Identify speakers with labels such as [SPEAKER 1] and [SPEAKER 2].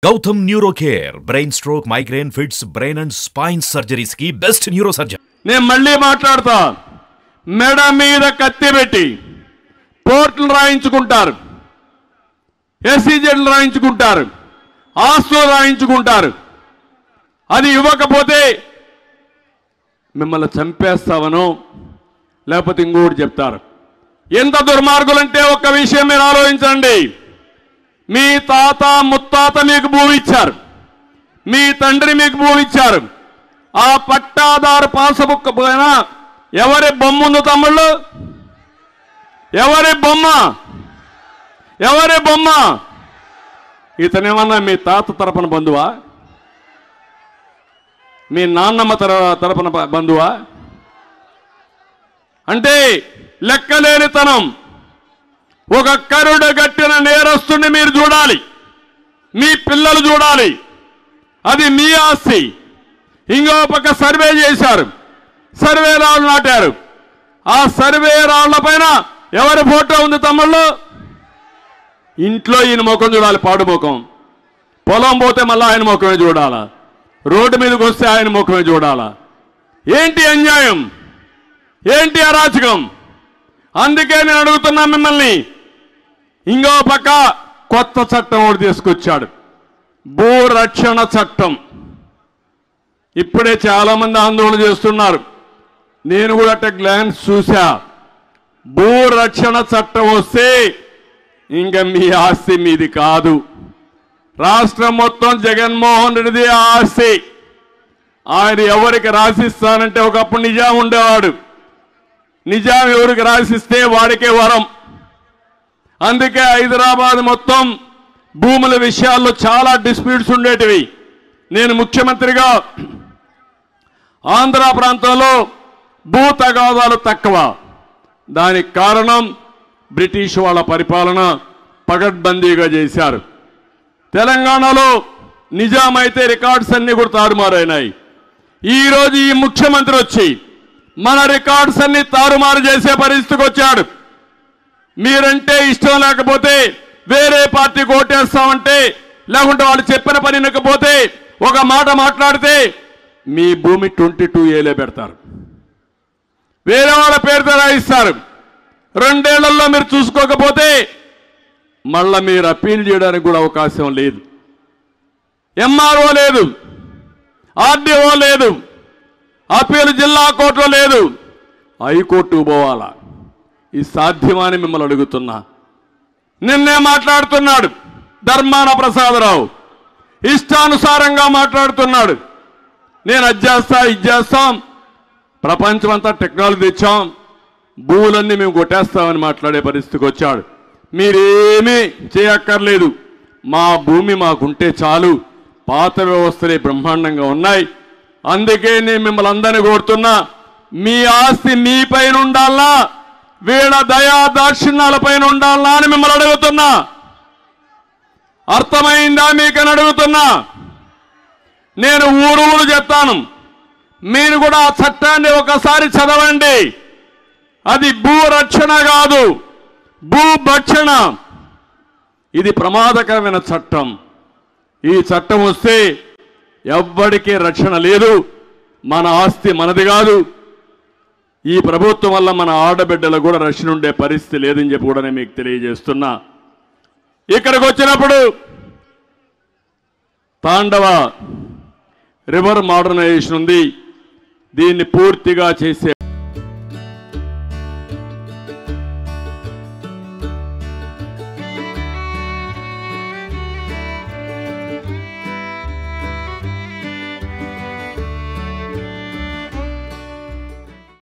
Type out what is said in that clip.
[SPEAKER 1] Gautam Neurocare, brain stroke, migraine, fits, brain and spine surgeries की best neurosurgeon.
[SPEAKER 2] నేను మళ్ళీ మాట్లాడతా. మెడ మీద కత్తి పెట్టి పోర్టులు రాయించుకుంటారు, ఎస్సీజెడ్లు రాయించుకుంటారు, ఆస్తులు రాయించుకుంటారు. అది ఇవ్వకపోతే మిమ్మల్ని చంపేస్తావనో లేకపోతే ఇంకోటి చెప్తారు. ఎంత దుర్మార్గులంటే ఒక్క విషయం మీరు ఆలోచించండి. మీ తాత ముత్తాత మీకు భూమి ఇచ్చారు, మీ తండ్రి మీకు భూమి ఇచ్చారు. ఆ పట్టాదారు పాస్బుక్ పైన ఎవరి బొమ్మ ఉంది తమ్ముళ్ళు? ఎవరి బొమ్మ? ఎవరి బొమ్మ? ఇతనేమన్నా మీ తాత తరపున బంధువా? మీ నాన్నమ్మ తరపున బంధువా? అంటే లెక్కలేనితనం. ఒక కరుడు గట్టిన నేరస్తుని మీరు చూడాలి, మీ పిల్లలు చూడాలి. అది మీ ఆస్తి. ఇంకో పక్క సర్వే చేశారు, సర్వే రాళ్ళు నాటారు. ఆ సర్వే రాళ్ల పైన ఎవరి ఫోటో ఉంది తమ్ముళ్ళు? ఇంట్లో ఈయన ముఖం చూడాలి, పాడు ముఖం. పొలం పోతే మళ్ళీ ఆయన ముఖమే చూడాలా, రోడ్డు మీదకి వస్తే ఆయన ముఖమే చూడాలా. ఏంటి అన్యాయం, ఏంటి అరాచకం? అందుకే నేను అడుగుతున్నా మిమ్మల్ని. ఇంకో పక్క కొత్త చట్టం ఒకటి తీసుకొచ్చాడు, భూరక్షణ చట్టం. ఇప్పుడే చాలా మంది ఆందోళన చేస్తున్నారు, నేను కూడా అట్ట గ్లాన్స్ చూసా. భూరక్షణ చట్టం వస్తే ఇంకా మీ ఆస్తి మీది కాదు. రాష్ట్రం మొత్తం జగన్మోహన్ రెడ్డిది ఆస్తి. ఆయన ఎవరికి రాసిస్తానంటే ఒకప్పుడు నిజాం ఉండేవాడు. నిజాం ఎవరికి రాసిస్తే వాడికే వరం. అందుకే హైదరాబాద్ మొత్తం భూముల విషయాల్లో చాలా డిస్ప్యూట్స్ ఉండేటివి. నేను ముఖ్యమంత్రిగా ఆంధ్ర ప్రాంతంలో భూ తగాదాలు తక్కువ. దానికి కారణం బ్రిటిష్ వాళ్ళ పరిపాలన పగడ్బందీగా చేశారు. తెలంగాణలో నిజాం అయితే రికార్డ్స్ అన్ని కూడా తారుమారైనాయి. ఈరోజు ఈ ముఖ్యమంత్రి వచ్చి మన రికార్డ్స్ అన్ని తారుమారు చేసే పరిస్థితికి వచ్చాడు. మీరంటే ఇష్టం లేకపోతే వేరే పార్టీకి ఓటేస్తామంటే, లేకుంటే వాళ్ళు చెప్పిన పని వినకపోతే, ఒక మాట మాట్లాడితే మీ భూమి 22A పెడతారు, వేరే వాళ్ళ పేరుతో రాయిస్తారు. 2 ఏళ్లలో మీరు చూసుకోకపోతే మళ్ళా మీరు అప్పీల్ చేయడానికి కూడా అవకాశం లేదు. ఎంఆర్ఓ లేదు, ఆర్డీఓ లేదు, అప్పీల్ జిల్లా కోర్టులో లేదు, హైకోర్టు పోవాలా. ఇది సాధ్యమని మిమ్మల్ని అడుగుతున్నా. నిన్నే మాట్లాడుతున్నాడు ధర్మాన ప్రసాదరావు, ఇష్టానుసారంగా మాట్లాడుతున్నాడు. నేను అది చేస్తా, ఇది చేస్తాం, ప్రపంచమంతా టెక్నాలజీ తెచ్చాం, భూములన్నీ మేము కొట్టేస్తామని మాట్లాడే పరిస్థితికి వచ్చాడు. మీరేమీ చేయక్కర్లేదు, మా భూమి మాకుంటే చాలు, పాత వ్యవస్థలే బ్రహ్మాండంగా ఉన్నాయి. అందుకే నేను మిమ్మల్ని అందరినీ కోరుతున్నా, మీ ఆస్తి మీ పైన ఉండాలా, వీళ్ళ దయా దాక్షిణ్యాల పైన ఉండాలా అని మిమ్మల్ని అడుగుతున్నా. అర్థమైందా మీకని అడుగుతున్నా. నేను ఊరు చెప్తాను, మీరు కూడా ఆ చట్టాన్ని ఒకసారి చదవండి. అది భూరక్షణ కాదు, భూభక్షణ. ఇది ప్రమాదకరమైన చట్టం. ఈ చట్టం వస్తే ఎవ్వడికి రక్షణ లేదు. మన ఆస్తి మనది కాదు. ఈ ప్రభుత్వం వల్ల మన ఆడబిడ్డలకు కూడా రక్షణ ఉండే పరిస్థితి లేదని చెప్పి కూడా నేను మీకు తెలియజేస్తున్నా. ఇక్కడికి వచ్చినప్పుడు తాండవ రివర్ మోడర్నైజేషన్ ఉంది, దీన్ని పూర్తిగా చేసే